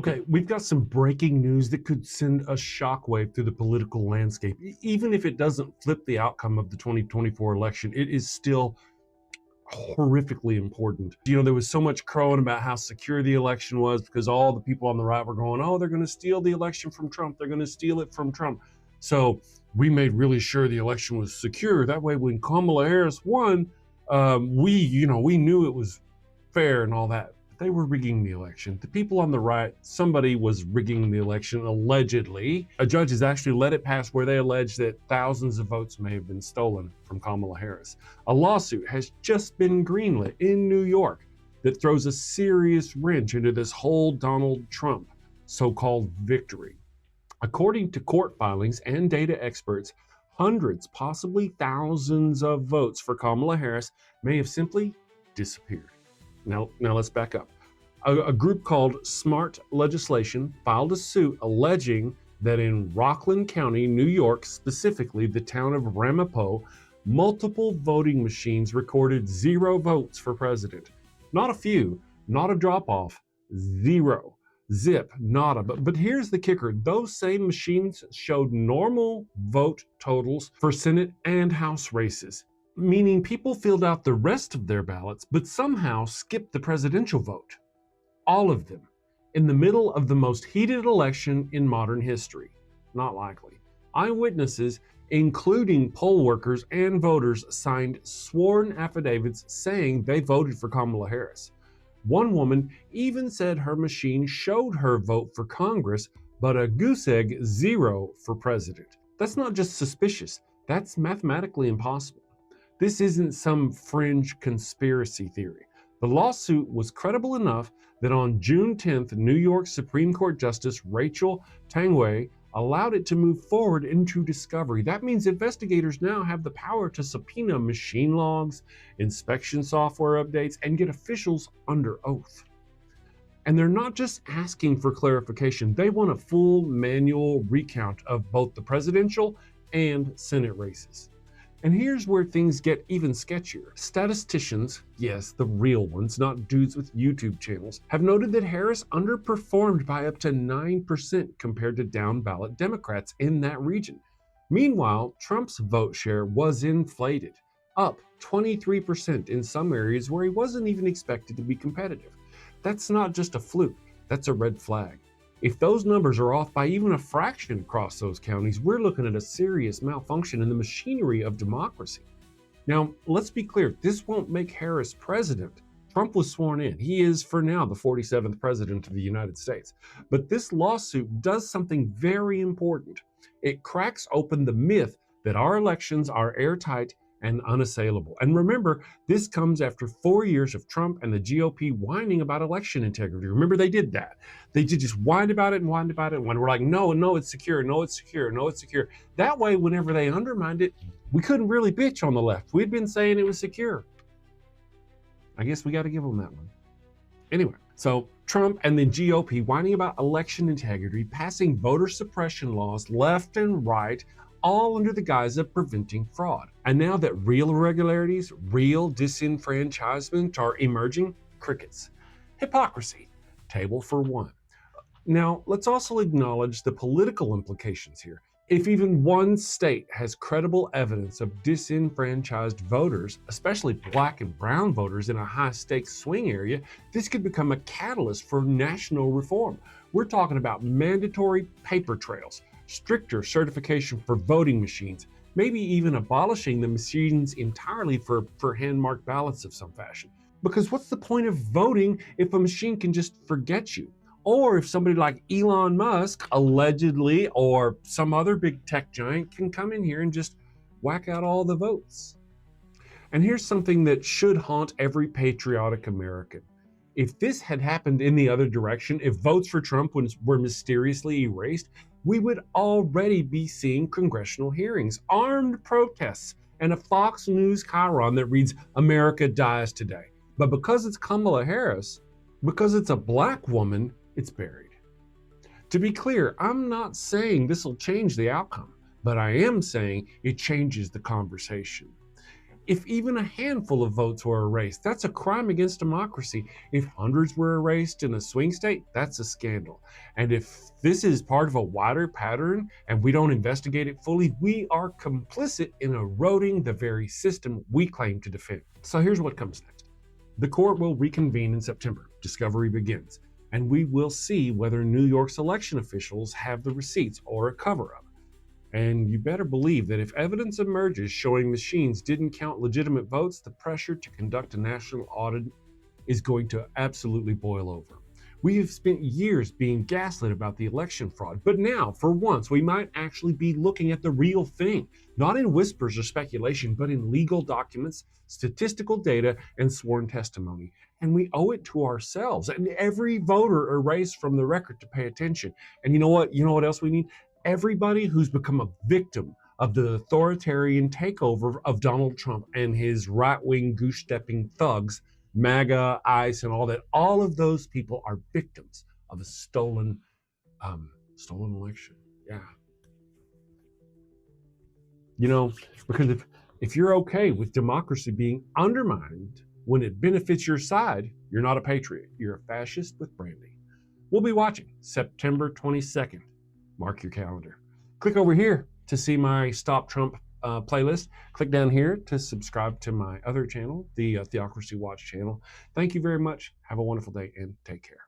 Okay, we've got some breaking news that could send a shockwave through the political landscape. Even if it doesn't flip the outcome of the 2024 election, it is still horrifically important. There was so much crowing about how secure the election was because all the people on the right were going, oh, they're going to steal the election from Trump. They're going to steal it from Trump. So we made really sure the election was secure. That way, when Kamala Harris won, we knew it was fair and all that. They were rigging the election. The people on the right, somebody was rigging the election, allegedly. A judge has actually let it pass where they allege that thousands of votes may have been stolen from Kamala Harris. A lawsuit has just been greenlit in New York that throws a serious wrench into this whole Donald Trump so-called victory. According to court filings and data experts, hundreds, possibly thousands of votes for Kamala Harris may have simply disappeared. Now let's back up. A group called Smart Legislation filed a suit alleging that in Rockland County, New York, specifically the town of Ramapo, multiple voting machines recorded 0 votes for president. Not a few, not a drop-off, 0. Zip, nada. But here's the kicker. Those same machines showed normal vote totals for Senate and House races, meaning people filled out the rest of their ballots, but somehow skipped the presidential vote. All of them, in the middle of the most heated election in modern history. Not likely. Eyewitnesses, including poll workers and voters, signed sworn affidavits saying they voted for Kamala Harris. One woman even said her machine showed her vote for Congress, but a goose egg 0 for president. That's not just suspicious, that's mathematically impossible. This isn't some fringe conspiracy theory. The lawsuit was credible enough that on June 10th, New York Supreme Court Justice Rachel Tanguay allowed it to move forward into discovery. That means investigators now have the power to subpoena machine logs, inspection software updates, and get officials under oath. And they're not just asking for clarification, they want a full manual recount of both the presidential and Senate races. And here's where things get even sketchier. Statisticians, yes, the real ones, not dudes with YouTube channels, have noted that Harris underperformed by up to 9% compared to down-ballot Democrats in that region. Meanwhile, Trump's vote share was inflated, up 23% in some areas where he wasn't even expected to be competitive. That's not just a fluke, that's a red flag. If those numbers are off by even a fraction across those counties, we're looking at a serious malfunction in the machinery of democracy. Now, let's be clear, this won't make Harris president. Trump was sworn in. He is, for now, the 47th president of the United States. But this lawsuit does something very important. It cracks open the myth that our elections are airtight and unassailable. And remember, this comes after 4 years of Trump and the GOP whining about election integrity. Remember, they did that. They did just whine about it and whine about it. When we're like, no, it's secure, no, it's secure, no, it's secure. That way, whenever they undermined it, we couldn't really bitch on the left. We'd been saying it was secure. I guess we got to give them that one. Anyway, so Trump and the GOP whining about election integrity, passing voter suppression laws left and right, all under the guise of preventing fraud. And now that real irregularities, real disenfranchisement are emerging, crickets. Hypocrisy, table for one. Now, let's also acknowledge the political implications here. If even one state has credible evidence of disenfranchised voters, especially black and brown voters in a high-stakes swing area, this could become a catalyst for national reform. We're talking about mandatory paper trails, stricter certification for voting machines, maybe even abolishing the machines entirely for hand-marked ballots of some fashion. Because what's the point of voting if a machine can just forget you? Or if somebody like Elon Musk, allegedly, or some other big tech giant can come in here and just whack out all the votes. And here's something that should haunt every patriotic American. If this had happened in the other direction, if votes for Trump were mysteriously erased, we would already be seeing congressional hearings, armed protests, and a Fox News chyron that reads, "America dies today." But because it's Kamala Harris, because it's a black woman, it's buried. To be clear, I'm not saying this will change the outcome, but I am saying it changes the conversation. If even a handful of votes were erased, that's a crime against democracy. If hundreds were erased in a swing state, that's a scandal. And if this is part of a wider pattern and we don't investigate it fully, we are complicit in eroding the very system we claim to defend. So here's what comes next. The court will reconvene in September. Discovery begins. And we will see whether New York's election officials have the receipts or a cover-up. And you better believe that if evidence emerges showing machines didn't count legitimate votes, the pressure to conduct a national audit is going to absolutely boil over. We have spent years being gaslit about the election fraud, but now, for once, we might actually be looking at the real thing, not in whispers or speculation, but in legal documents, statistical data, and sworn testimony. And we owe it to ourselves and every voter erased from the record to pay attention. And you know what? You know what else we need? Everybody who's become a victim of the authoritarian takeover of Donald Trump and his right-wing goose-stepping thugs, MAGA, ICE, and all that, all of those people are victims of a stolen election. Yeah. You know, because if you're okay with democracy being undermined when it benefits your side, you're not a patriot. You're a fascist with brandy. We'll be watching September 22nd. Mark your calendar. Click over here to see my Stop Trump playlist. Click down here to subscribe to my other channel, the Theocracy Watch channel. Thank you very much. Have a wonderful day and take care.